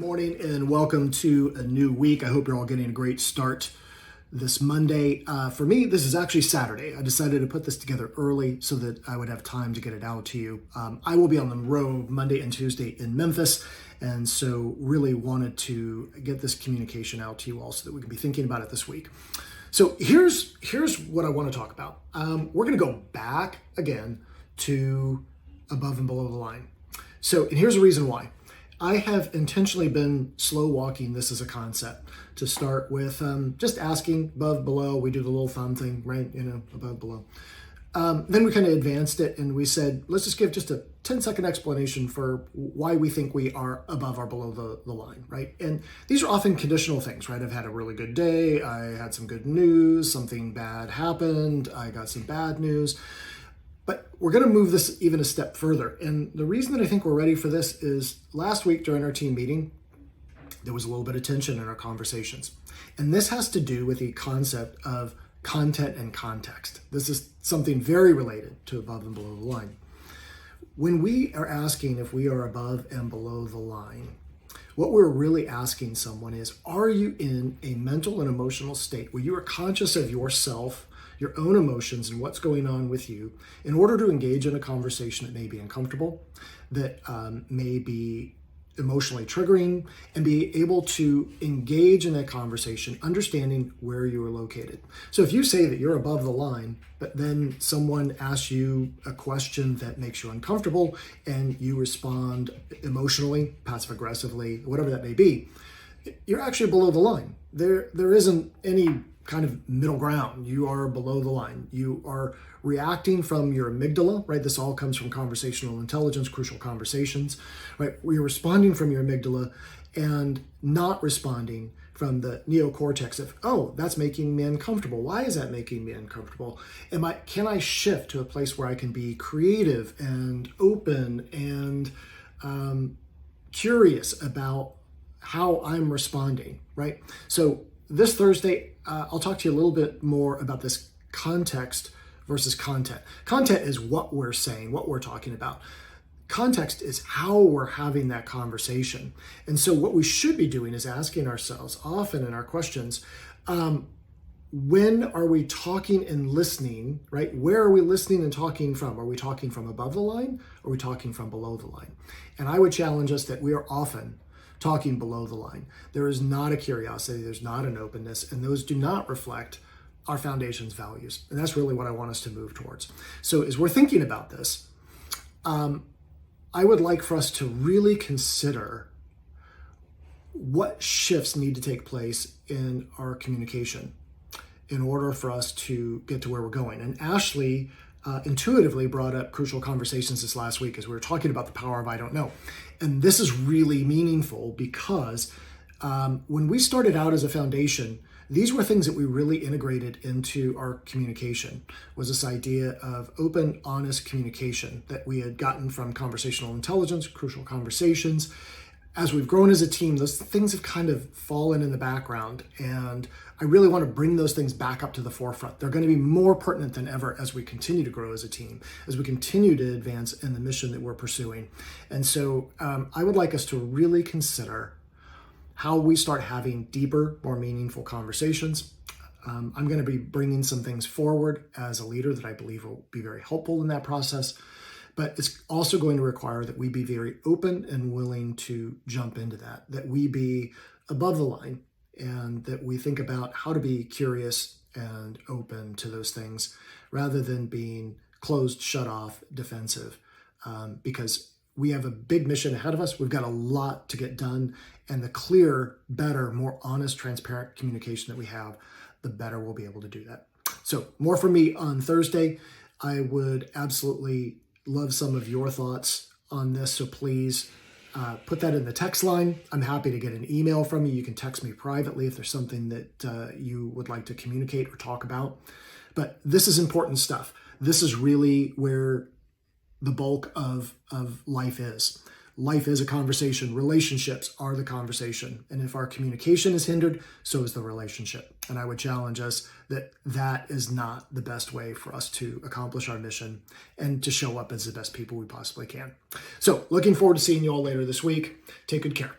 Morning and welcome to a new week. I hope you're all getting a great start this Monday. For me, this is actually Saturday. I decided to put this together early so that I would have time to get it out to you. I will be on the road Monday and Tuesday in Memphis, and so really wanted to get this communication out to you all so that we can be thinking about it this week. So here's what I want to talk about. We're going to go back again to above and below the line. So, and here's the reason why. I have intentionally been slow walking this as a concept to start with just asking above, below. We do the little thumb thing, right? Above, below. Then we kind of advanced it and we said, let's just give just a 10-second explanation for why we think we are above or below the line, right? And these are often conditional things, right? I've had a really good day. I had some good news. Something bad happened. I got some bad news. But we're going to move this even a step further. And the reason that I think we're ready for this is last week during our team meeting, there was a little bit of tension in our conversations. And this has to do with the concept of content and context. This is something very related to above and below the line. When we are asking if we are above and below the line, what we're really asking someone is, are you in a mental and emotional state where you are conscious of yourself, your own emotions, and what's going on with you in order to engage in a conversation that may be uncomfortable, that may be emotionally triggering, and be able to engage in that conversation, understanding where you are located. So if you say that you're above the line, but then someone asks you a question that makes you uncomfortable and you respond emotionally, passive aggressively, whatever that may be, you're actually below the line. There isn't any kind of middle ground. You are below the line. You are reacting from your amygdala, right? This all comes from conversational intelligence, crucial conversations, right? You're responding from your amygdala and not responding from the neocortex of, oh, that's making me uncomfortable. Why is that making me uncomfortable? Can I shift to a place where I can be creative and open and curious about how I'm responding, right? So this Thursday, I'll talk to you a little bit more about this context versus content. Content is what we're saying, what we're talking about. Context is how we're having that conversation. And so what we should be doing is asking ourselves often in our questions, when are we talking and listening, right? Where are we listening and talking from? Are we talking from above the line? Or are we talking from below the line? And I would challenge us that we are often talking below the line. There is not a curiosity, there's not an openness, and those do not reflect our foundation's values. And that's really what I want us to move towards. So as we're thinking about this, I would like for us to really consider what shifts need to take place in our communication in order for us to get to where we're going. And Ashley intuitively brought up crucial conversations this last week as we were talking about the power of I don't know. And this is really meaningful because when we started out as a foundation, these were things that we really integrated into our communication, was this idea of open, honest communication that we had gotten from conversational intelligence, crucial conversations. As we've grown as a team, those things have kind of fallen in the background, and I really want to bring those things back up to the forefront. They're going to be more pertinent than ever as we continue to grow as a team, as we continue to advance in the mission that we're pursuing. And so I would like us to really consider how we start having deeper, more meaningful conversations. I'm going to be bringing some things forward as a leader that I believe will be very helpful in that process. But it's also going to require that we be very open and willing to jump into that we be above the line, and that we think about how to be curious and open to those things rather than being closed, shut off, defensive, because we have a big mission ahead of us. We've got a lot to get done, and the clearer, better, more honest, transparent communication that we have, the better we'll be able to do that. So more from me on Thursday. I would absolutely love some of your thoughts on this, so please put that in the text line. I'm happy to get an email from you. You can text me privately if there's something that you would like to communicate or talk about. But this is important stuff. This is really where the bulk of life is. Life is a conversation. Relationships are the conversation. And if our communication is hindered, so is the relationship. And I would challenge us that that is not the best way for us to accomplish our mission and to show up as the best people we possibly can. So looking forward to seeing you all later this week. Take good care.